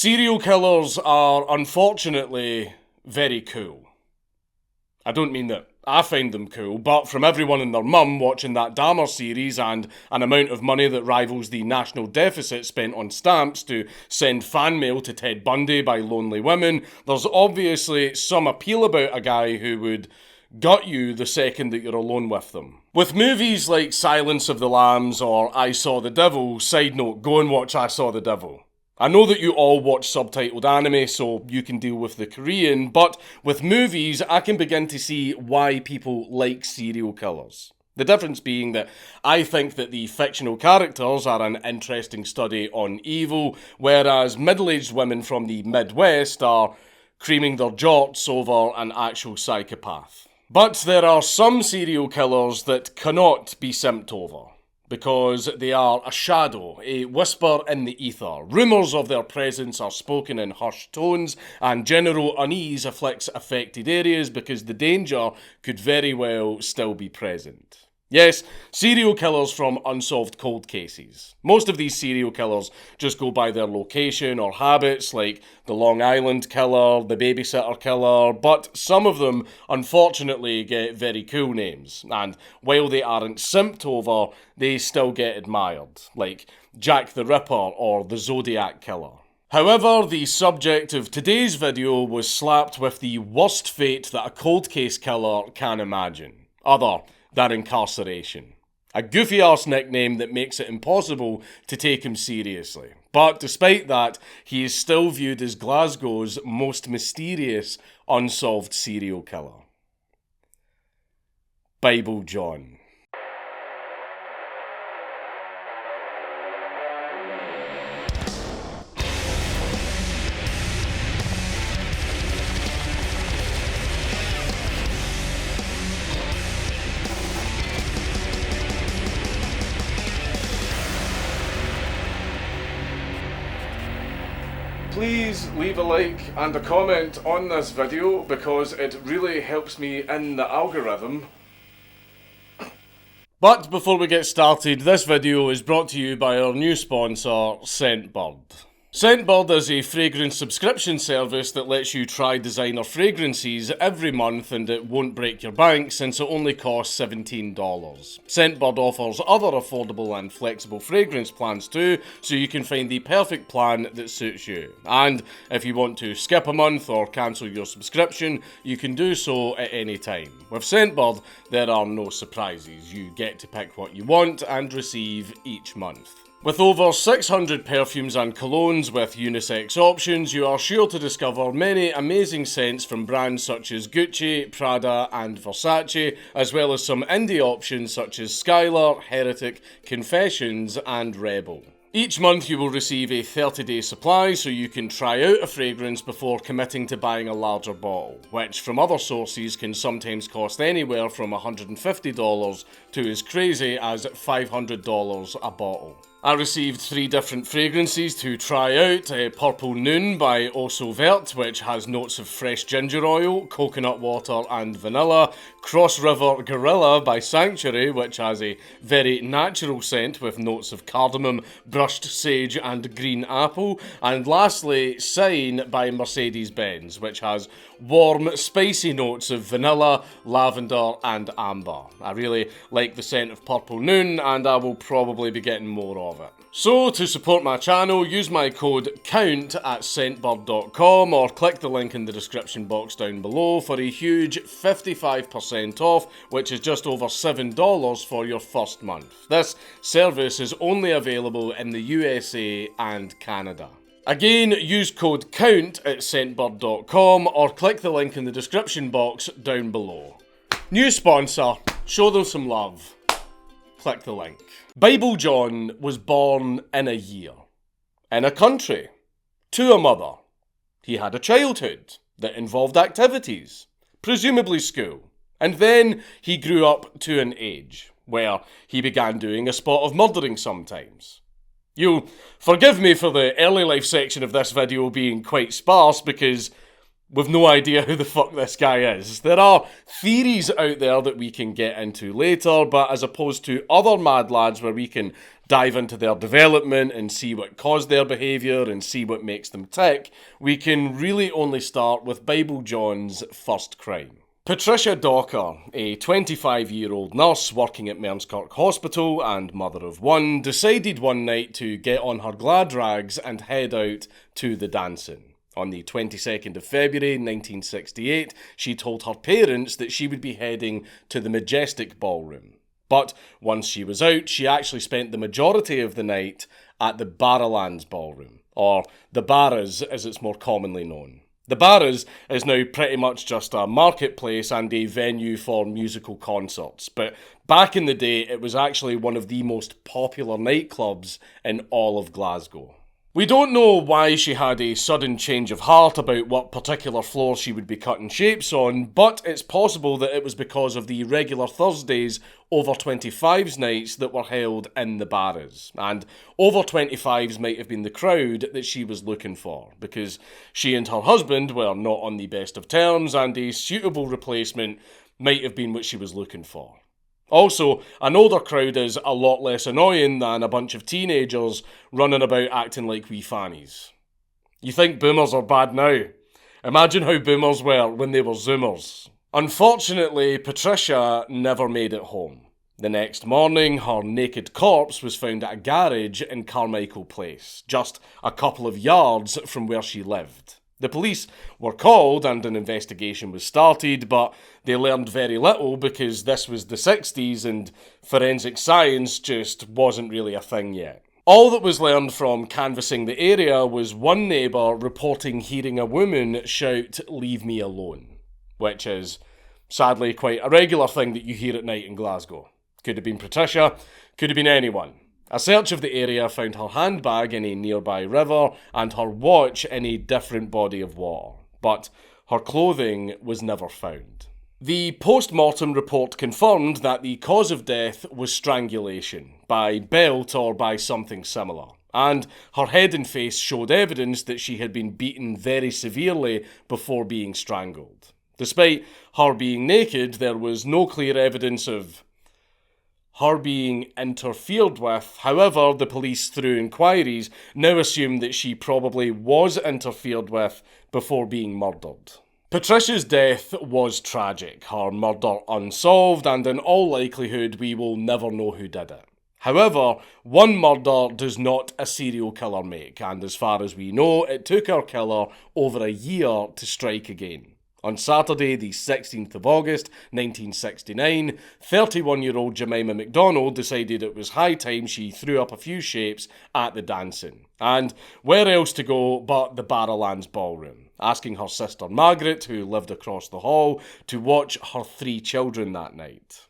Serial killers are unfortunately very cool. I don't mean that I find them cool, but from everyone and their mum watching that Dahmer series and an amount of money that rivals the national deficit spent on stamps to send fan mail to Ted Bundy by lonely women, there's obviously some appeal about a guy who would gut you the second that you're alone with them. With movies like Silence of the Lambs or I Saw the Devil, side note, go and watch I Saw the Devil. I know that you all watch subtitled anime, so you can deal with the Korean, but with movies, I can begin to see why people like serial killers. The difference being that I think that the fictional characters are an interesting study on evil, whereas middle-aged women from the Midwest are creaming their jorts over an actual psychopath. But there are some serial killers that cannot be simped over, because they are a shadow, a whisper in the ether. Rumours of their presence are spoken in hushed tones, and general unease afflicts affected areas because the danger could very well still be present. Yes, serial killers from unsolved cold cases. Most of these serial killers just go by their location or habits, like the Long Island killer, the babysitter killer, but some of them unfortunately get very cool names, and while they aren't simped over, they still get admired, like Jack the Ripper or the Zodiac killer. However, the subject of today's video was slapped with the worst fate that a cold case killer can imagine, other than incarceration. A goofy-arse nickname that makes it impossible to take him seriously. But despite that, he is still viewed as Glasgow's most mysterious unsolved serial killer. Bible John. Please leave a like and a comment on this video because it really helps me in the algorithm. But before we get started, this video is brought to you by our new sponsor, Scentbird. Scentbird is a fragrance subscription service that lets you try designer fragrances every month, and it won't break your bank since it only costs $17. Scentbird offers other affordable and flexible fragrance plans too, so you can find the perfect plan that suits you. And if you want to skip a month or cancel your subscription, you can do so at any time. With Scentbird, there are no surprises. You get to pick what you want and receive each month. With over 600 perfumes and colognes with unisex options, you are sure to discover many amazing scents from brands such as Gucci, Prada and Versace, as well as some indie options such as Skylar, Heretic, Confessions and Rebel. Each month you will receive a 30-day supply so you can try out a fragrance before committing to buying a larger bottle, which from other sources can sometimes cost anywhere from $150 to as crazy as $500 a bottle. I received 3 different fragrances to try out. Purple Noon by Eau Verte, which has notes of fresh ginger oil, coconut water and vanilla. Cross River Gorilla by Sanctuary, which has a very natural scent with notes of cardamom, brushed sage and green apple. And lastly, Sign by Mercedes-Benz, which has warm, spicy notes of vanilla, lavender and amber. I really like the scent of Purple Noon, and I will probably be getting more of it. So, to support my channel, use my code COUNT at scentbird.com or click the link in the description box down below for a huge 55% off, which is just over $7 for your first month. This service is only available in the USA and Canada. Again, use code COUNT at scentbird.com or click the link in the description box down below. New sponsor, show them some love. Click the link. Bible John was born in a year, in a country, to a mother. He had a childhood that involved activities, presumably school, and then he grew up to an age where he began doing a spot of murdering sometimes. You'll forgive me for the early life section of this video being quite sparse because We've no idea who the fuck this guy is. There are theories out there that we can get into later, but as opposed to other mad lads where we can dive into their development and see what caused their behaviour and see what makes them tick, we can really only start with Bible John's first crime. Patricia Docker, a 25-year-old nurse working at Mearnskirk Hospital and mother of one, decided one night to get on her glad rags and head out to the dancing. On the 22nd of February 1968, she told her parents that she would be heading to the Majestic Ballroom. But once she was out, she actually spent the majority of the night at the Barrowlands Ballroom, or the Barras as it's more commonly known. The Barras is now pretty much just a marketplace and a venue for musical concerts, but back in the day it was actually one of the most popular nightclubs in all of Glasgow. We don't know why she had a sudden change of heart about what particular floor she would be cutting shapes on, but it's possible that it was because of the regular Thursdays over 25s nights that were held in the Barras. And over 25s might have been the crowd that she was looking for, because she and her husband were not on the best of terms, and a suitable replacement might have been what she was looking for. Also, an older crowd is a lot less annoying than a bunch of teenagers running about acting like wee fannies. You think boomers are bad now? Imagine how boomers were when they were zoomers. Unfortunately, Patricia never made it home. The next morning, her naked corpse was found at a garage in Carmichael Place, just a couple of yards from where she lived. The police were called and an investigation was started, but they learned very little because this was the 60s and forensic science just wasn't really a thing yet. All that was learned from canvassing the area was one neighbour reporting hearing a woman shout, "Leave me alone," which is sadly quite a regular thing that you hear at night in Glasgow. Could have been Patricia, could have been anyone. A search of the area found her handbag in a nearby river and her watch in a different body of water, but her clothing was never found. The post-mortem report confirmed that the cause of death was strangulation, by belt or by something similar, and her head and face showed evidence that she had been beaten very severely before being strangled. Despite her being naked, there was no clear evidence of her being interfered with. However, the police, through inquiries, now assume that she probably was interfered with before being murdered. Patricia's death was tragic, her murder unsolved, and in all likelihood we will never know who did it. However, one murder does not a serial killer make, and as far as we know, it took our killer over a year to strike again. On Saturday, the 16th of August, 1969, 31-year-old Jemima McDonald decided it was high time she threw up a few shapes at the dancing. And where else to go but the Barrowlands Ballroom, asking her sister Margaret, who lived across the hall, to watch her 3 children that night.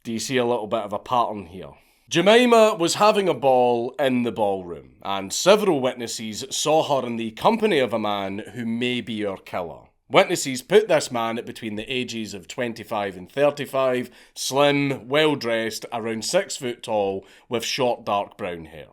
Do you see a little bit of a pattern here? Jemima was having a ball in the ballroom, and several witnesses saw her in the company of a man who may be her killer. Witnesses put this man at between the ages of 25 and 35, slim, well-dressed, around 6 foot tall, with short dark brown hair.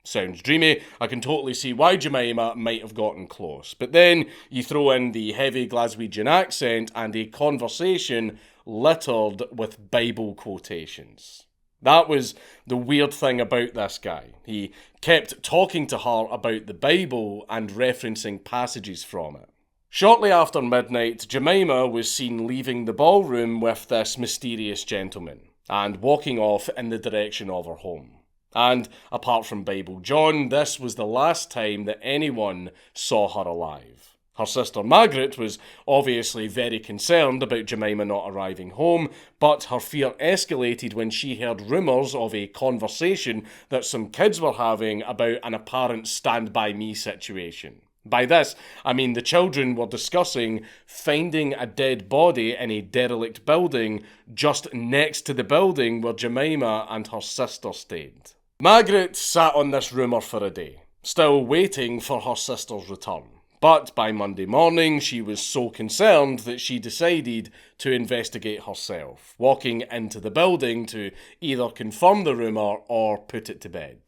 Sounds dreamy. I can totally see why Jemima might have gotten close. But then you throw in the heavy Glaswegian accent and a conversation littered with Bible quotations. That was the weird thing about this guy. He kept talking to her about the Bible and referencing passages from it. Shortly after midnight, Jemima was seen leaving the ballroom with this mysterious gentleman and walking off in the direction of her home. And apart from Bible John, this was the last time that anyone saw her alive. Her sister Margaret was obviously very concerned about Jemima not arriving home, but her fear escalated when she heard rumours of a conversation that some kids were having about an apparent Stand By Me situation. By this, I mean the children were discussing finding a dead body in a derelict building just next to the building where Jemima and her sister stayed. Margaret sat on this rumour for a day, still waiting for her sister's return. But by Monday morning, she was so concerned that she decided to investigate herself, walking into the building to either confirm the rumour or put it to bed.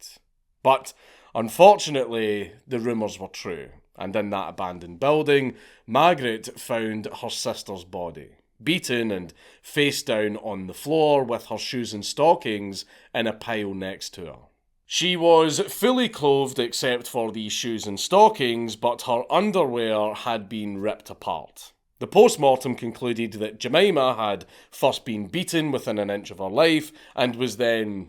But Unfortunately, the rumours were true, and in that abandoned building, Margaret found her sister's body, beaten and face down on the floor with her shoes and stockings in a pile next to her. She was fully clothed except for the shoes and stockings, but her underwear had been ripped apart. The post-mortem concluded that Jemima had first been beaten within an inch of her life and was then,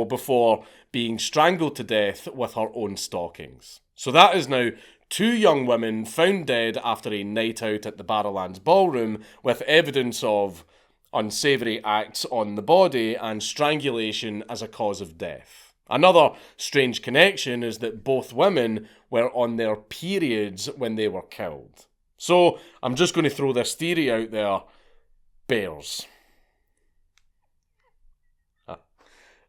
before being strangled to death with her own stockings. So that is now 2 young women found dead after a night out at the Barrowlands Ballroom with evidence of unsavoury acts on the body and strangulation as a cause of death. Another strange connection is that both women were on their periods when they were killed. So, I'm just going to throw this theory out there. Bears.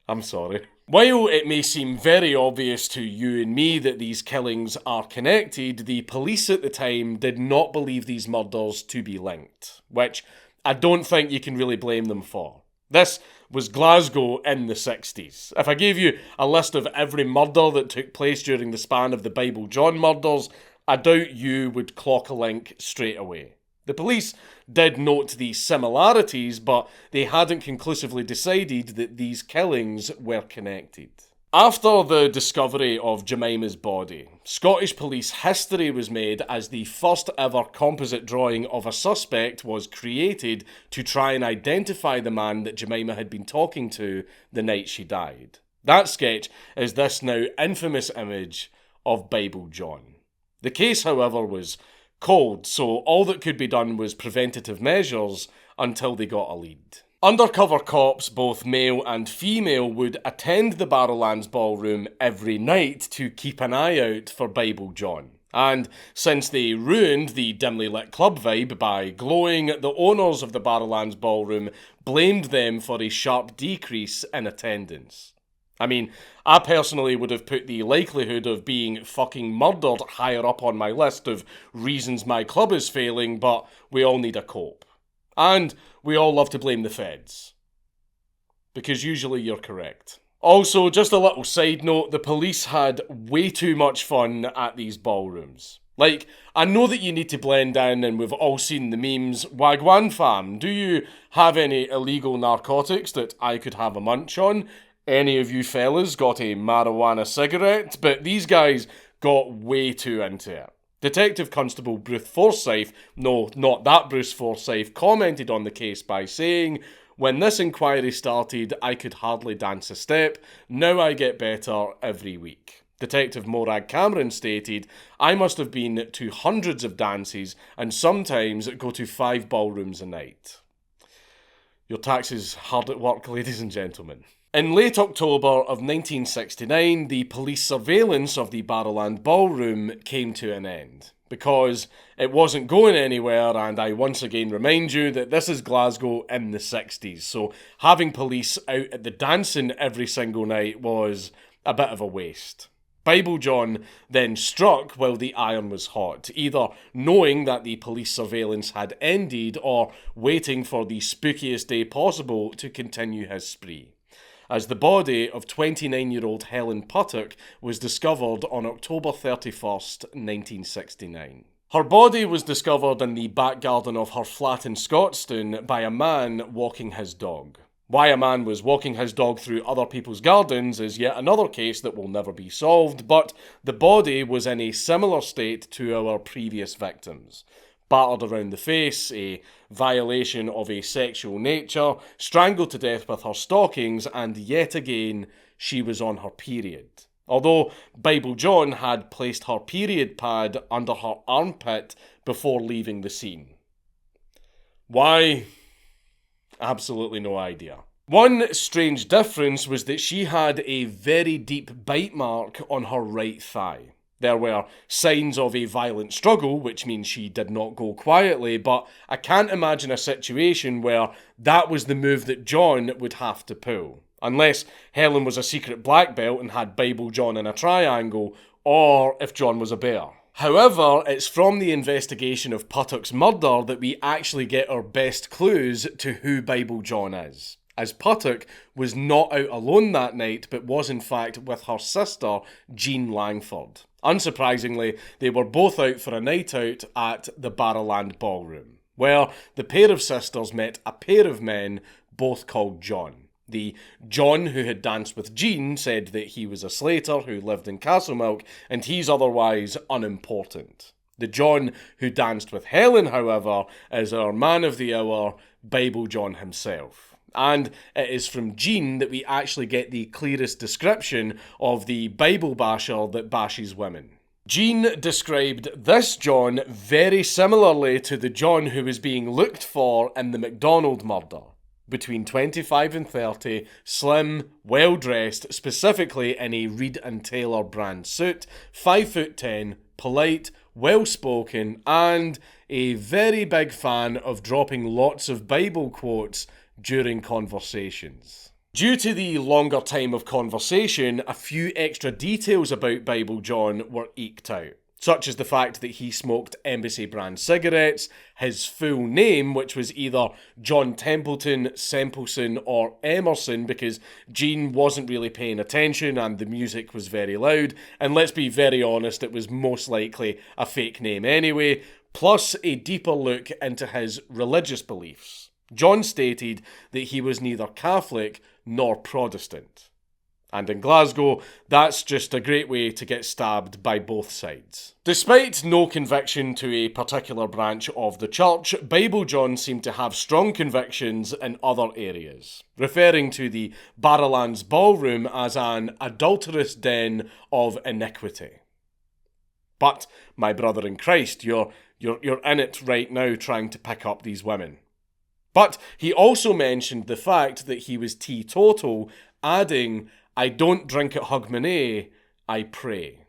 I'm sorry. While it may seem very obvious to you and me that these killings are connected, the police at the time did not believe these murders to be linked, which I don't think you can really blame them for. This was Glasgow in the 60s. If I gave you a list of every murder that took place during the span of the Bible John murders, I doubt you would clock a link straight away. The police did note the similarities, but they hadn't conclusively decided that these killings were connected. After the discovery of Jemima's body, Scottish police history was made as the first ever composite drawing of a suspect was created to try and identify the man that Jemima had been talking to the night she died. That sketch is this now infamous image of Bible John. The case, however, was cold, so all that could be done was preventative measures until they got a lead. Undercover cops, both male and female, would attend the Barrowlands Ballroom every night to keep an eye out for Bible John. And since they ruined the dimly lit club vibe by glowing, the owners of the Barrowlands Ballroom blamed them for a sharp decrease in attendance. I mean, I personally would have put the likelihood of being fucking murdered higher up on my list of reasons my club is failing, but we all need a cope. And we all love to blame the feds. Because usually you're correct. Also, just a little side note, the police had way too much fun at these ballrooms. Like, I know that you need to blend in and we've all seen the memes. Wagwan fam, do you have any illegal narcotics that I could have a munch on? Any of you fellas got a marijuana cigarette? But these guys got way too into it. Detective Constable Bruce Forsyth, no, not that Bruce Forsyth, commented on the case by saying, "When this inquiry started, I could hardly dance a step. Now I get better every week." Detective Morag Cameron stated, "I must have been to hundreds of dances and sometimes go to 5 ballrooms a night." Your tax is hard at work, ladies and gentlemen. In late October of 1969, the police surveillance of the Barrowland Ballroom came to an end, because it wasn't going anywhere, and I once again remind you that this is Glasgow in the 60s, so having police out at the dancing every single night was a bit of a waste. Bible John then struck while the iron was hot, either knowing that the police surveillance had ended or waiting for the spookiest day possible to continue his spree, as the body of 29-year-old Helen Puttock was discovered on October 31st, 1969. Her body was discovered in the back garden of her flat in Scotstoun by a man walking his dog. Why a man was walking his dog through other people's gardens is yet another case that will never be solved, but the body was in a similar state to our previous victims. Battered around the face, a violation of a sexual nature, strangled to death with her stockings, and yet again, she was on her period. Although Bible John had placed her period pad under her armpit before leaving the scene. Why? Absolutely no idea. One strange difference was that she had a very deep bite mark on her right thigh. There were signs of a violent struggle, which means she did not go quietly, but I can't imagine a situation where that was the move that John would have to pull. Unless Helen was a secret black belt and had Bible John in a triangle, or if John was a bear. However, it's from the investigation of Puttock's murder that we actually get our best clues to who Bible John is. as Puttock was not out alone that night but was in fact with her sister, Jean Langford. Unsurprisingly, they were both out for a night out at the Barrowland Ballroom, where the pair of sisters met a pair of men, both called John. The John who had danced with Jean said that he was a slater who lived in Castlemilk and he's otherwise unimportant. The John who danced with Helen, however, is our man of the hour, Bible John himself. And it is from Jean that we actually get the clearest description of the Bible basher that bashes women. Jean described this John very similarly to the John who was being looked for in the McDonald murder. Between 25 and 30, slim, well-dressed, specifically in a Reed and Taylor brand suit, 5'10", polite, well-spoken, and a very big fan of dropping lots of Bible quotes during conversations. Due to the longer time of conversation, a few extra details about Bible John were eked out, such as the fact that he smoked Embassy brand cigarettes, his full name, which was either John Templeton, Sempleson or Emerson, because Jean wasn't really paying attention and the music was very loud, and let's be very honest, it was most likely a fake name anyway, plus a deeper look into his religious beliefs. John stated that he was neither Catholic nor Protestant. And in Glasgow, that's just a great way to get stabbed by both sides. Despite no conviction to a particular branch of the church, Bible John seemed to have strong convictions in other areas, referring to the Barrowlands Ballroom as an adulterous den of iniquity. But, my brother in Christ, you're in it right now trying to pick up these women. But he also mentioned the fact that he was teetotal, adding, "I don't drink at Hogmanay, I pray."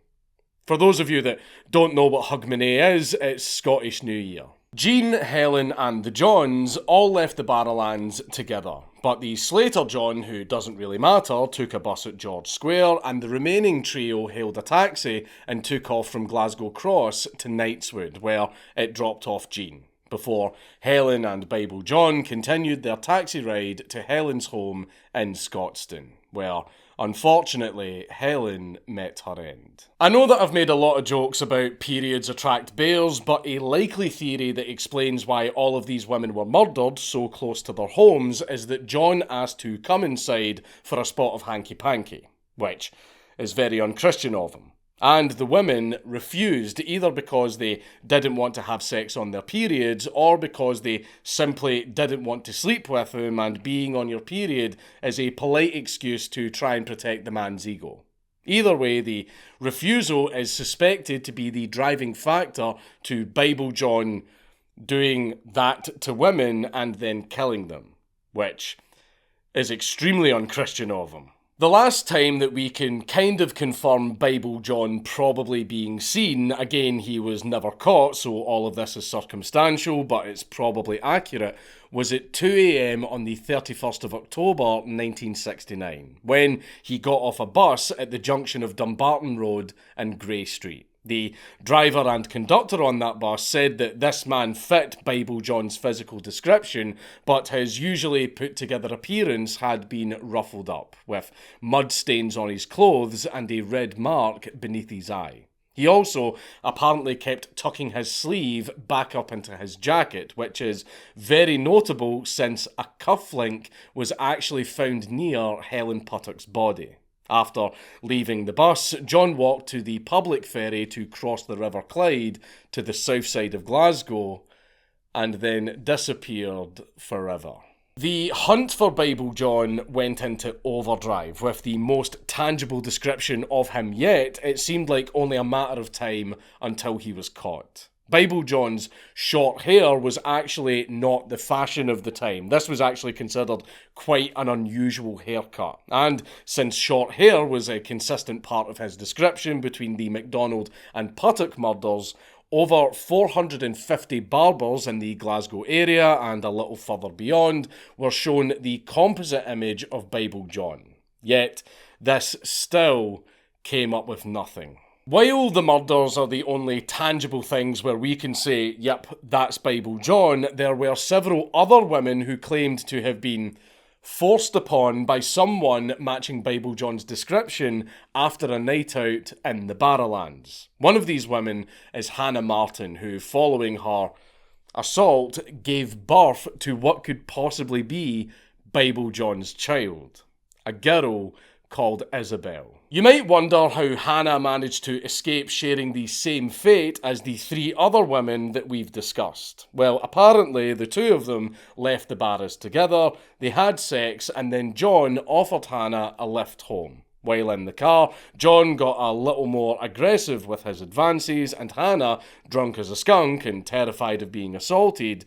For those of you that don't know what Hogmanay is, it's Scottish New Year. Jean, Helen and the Johns all left the Barrowlands together, but the Slater John, who doesn't really matter, took a bus at George Square, and the remaining trio hailed a taxi and took off from Glasgow Cross to Knightswood, where it dropped off Jean, before Helen and Bible John continued their taxi ride to Helen's home in Scotstoun, where unfortunately Helen met her end. I know that I've made a lot of jokes about periods attract bears, but a likely theory that explains why all of these women were murdered so close to their homes is that John asked to come inside for a spot of hanky-panky, which is very unchristian of him. And the women refused, either because they didn't want to have sex on their periods or because they simply didn't want to sleep with him, and being on your period is a polite excuse to try and protect the man's ego. Either way, the refusal is suspected to be the driving factor to Bible John doing that to women and then killing them, which is extremely unchristian of him. The last time that we can kind of confirm Bible John probably being seen, again he was never caught, so all of this is circumstantial, but it's probably accurate, was at 2 a.m. on the 31st of October 1969, when he got off a bus at the junction of Dumbarton Road and Grey Street. The driver and conductor on that bus said that this man fit Bible John's physical description, but his usually put together appearance had been ruffled up, with mud stains on his clothes and a red mark beneath his eye. He also apparently kept tucking his sleeve back up into his jacket, which is very notable since a cufflink was actually found near Helen Puttock's body. After leaving the bus, John walked to the public ferry to cross the River Clyde to the south side of Glasgow, and then disappeared forever. The hunt for Bible John went into overdrive. With the most tangible description of him yet, it seemed like only a matter of time until he was caught. Bible John's short hair was actually not the fashion of the time. This was actually considered quite an unusual haircut. And since short hair was a consistent part of his description between the McDonald and Puttock murders, over 450 barbers in the Glasgow area and a little further beyond were shown the composite image of Bible John. Yet, this still came up with nothing. While the murders are the only tangible things where we can say, yep, that's Bible John, there were several other women who claimed to have been forced upon by someone matching Bible John's description after a night out in the Barrowlands. One of these women is Hannah Martin, who, following her assault, gave birth to what could possibly be Bible John's child, a girl called Isabel. You might wonder how Hannah managed to escape sharing the same fate as the 3 other women that we've discussed. Well, apparently the 2 of them left the Barras together, they had sex, and then John offered Hannah a lift home. While in the car, John got a little more aggressive with his advances, and Hannah, drunk as a skunk and terrified of being assaulted,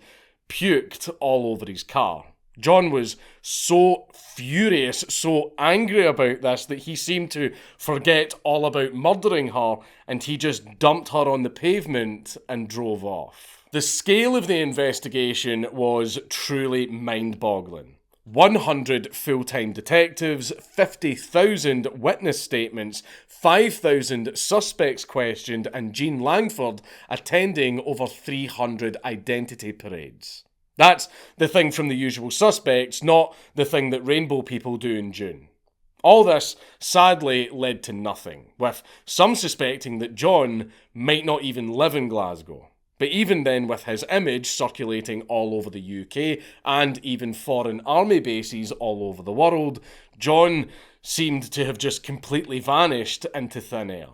puked all over his car. John was so furious, so angry about this that he seemed to forget all about murdering her, and he just dumped her on the pavement and drove off. The scale of the investigation was truly mind-boggling. 100 full-time detectives, 50,000 witness statements, 5,000 suspects questioned, and Jean Langford attending over 300 identity parades. That's the thing from The Usual Suspects, not the thing that rainbow people do in June. All this, sadly, led to nothing, with some suspecting that John might not even live in Glasgow. But even then, with his image circulating all over the UK and even foreign army bases all over the world, John seemed to have just completely vanished into thin air.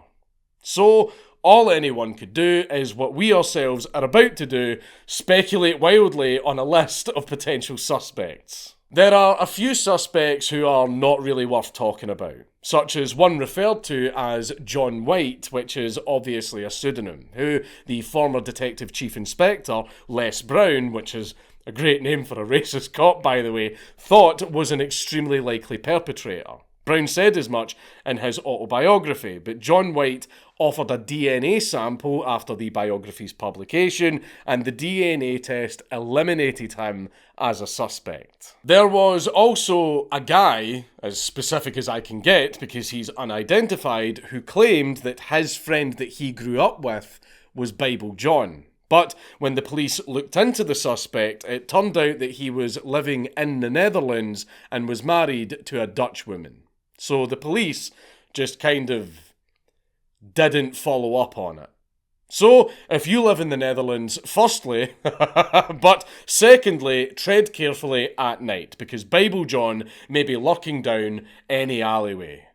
So, all anyone could do is what we ourselves are about to do, speculate wildly on a list of potential suspects. There are a few suspects who are not really worth talking about, such as one referred to as John White, which is obviously a pseudonym, who the former Detective Chief Inspector, Les Brown, which is a great name for a racist cop by the way, thought was an extremely likely perpetrator. Brown said as much in his autobiography, but John White offered a DNA sample after the biography's publication, and the DNA test eliminated him as a suspect. There was also a guy, as specific as I can get because he's unidentified, who claimed that his friend that he grew up with was Bible John. But when the police looked into the suspect, it turned out that he was living in the Netherlands and was married to a Dutch woman. So the police just kind of didn't follow up on it. So, if you live in the Netherlands, firstly, but secondly, tread carefully at night, because Bible John may be lurking down any alleyway.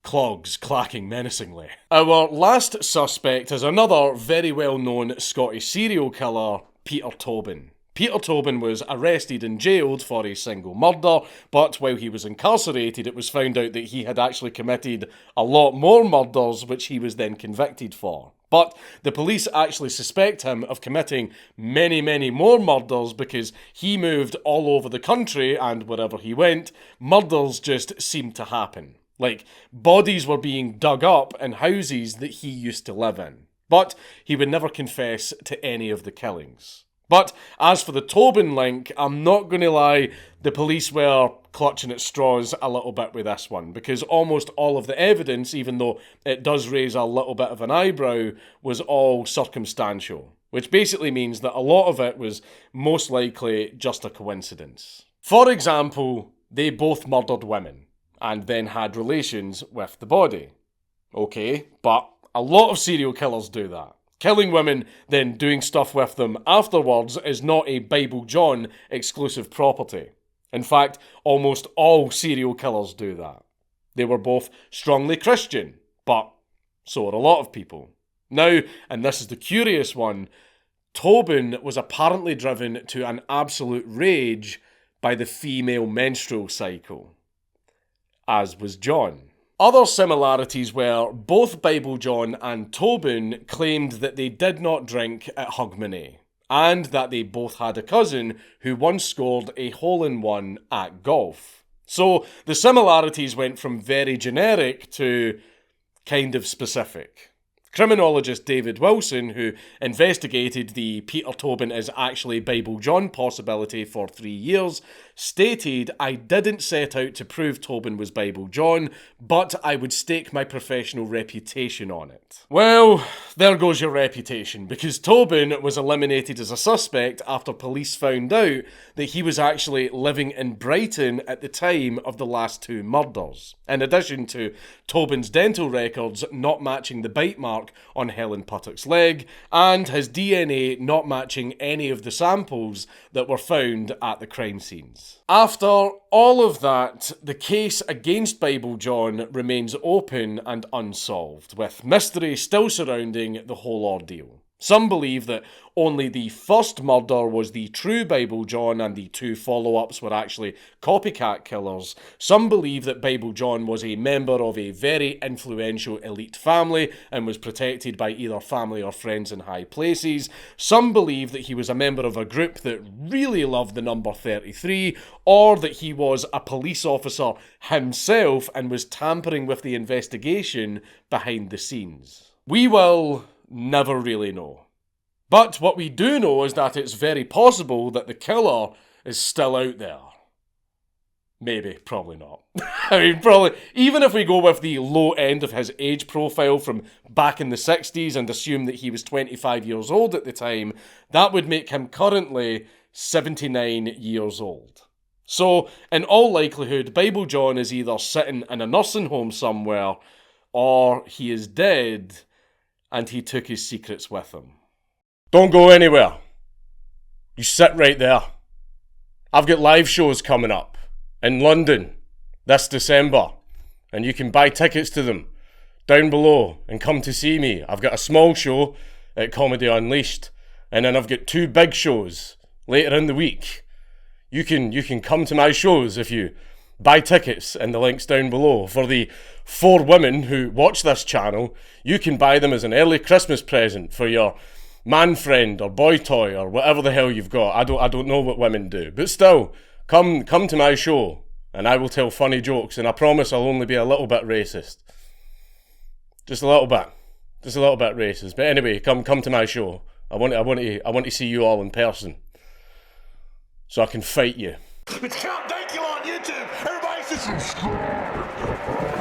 Clogs clacking menacingly. Our last suspect is another very well-known Scottish serial killer, Peter Tobin. Peter Tobin was arrested and jailed for a single murder, but while he was incarcerated, it was found out that he had actually committed a lot more murders, which he was then convicted for. But the police actually suspect him of committing many, many more murders because he moved all over the country, and wherever he went, murders just seemed to happen. Like, bodies were being dug up in houses that he used to live in. But he would never confess to any of the killings. But as for the Tobin link, I'm not going to lie, the police were clutching at straws a little bit with this one, because almost all of the evidence, even though it does raise a little bit of an eyebrow, was all circumstantial, which basically means that a lot of it was most likely just a coincidence. For example, they both murdered women, and then had relations with the body. Okay, but a lot of serial killers do that. Killing women, then doing stuff with them afterwards is not a Bible John exclusive property. In fact, almost all serial killers do that. They were both strongly Christian, but so are a lot of people. Now, and this is the curious one, Tobin was apparently driven to an absolute rage by the female menstrual cycle, as was John. Other similarities were both Bible John and Tobin claimed that they did not drink at Hogmanay, and that they both had a cousin who once scored a hole-in-one at golf. So the similarities went from very generic to kind of specific. Criminologist David Wilson, who investigated the Peter Tobin is actually Bible John possibility for 3 years, stated, "I didn't set out to prove Tobin was Bible John, but I would stake my professional reputation on it." Well, there goes your reputation, because Tobin was eliminated as a suspect after police found out that he was actually living in Brighton at the time of the last 2 murders. In addition to Tobin's dental records not matching the bite mark on Helen Puttock's leg, and his DNA not matching any of the samples that were found at the crime scenes. After all of that, the case against Bible John remains open and unsolved, with mystery still surrounding the whole ordeal. Some believe that only the first murder was the true Bible John and the 2 follow-ups were actually copycat killers. Some believe that Bible John was a member of a very influential elite family and was protected by either family or friends in high places. Some believe that he was a member of a group that really loved the number 33, or that he was a police officer himself and was tampering with the investigation behind the scenes. We will never really know. But what we do know is that it's very possible that the killer is still out there. Maybe, probably not. I mean, probably, even if we go with the low end of his age profile from back in the 60s and assume that he was 25 years old at the time, that would make him currently 79 years old. So, in all likelihood, Bible John is either sitting in a nursing home somewhere, or he is dead, and he took his secrets with him. Don't go anywhere. You sit right there. I've got live shows coming up in London this December, and you can buy tickets to them down below and come to see me. I've got a small show at Comedy Unleashed, and then I've got 2 big shows later in the week. You can come to my shows if you buy tickets in the links down below. For the 4 women who watch this channel, you can buy them as an early Christmas present for your man friend or boy toy or whatever the hell you've got. I don't know what women do, but still, come to my show and I will tell funny jokes, and I promise I'll only be a little bit racist. Just a little bit racist. But anyway, come to my show. I want to see you all in person, so I can fight you. It's Count Dankula on YouTube. Everybody subscribe.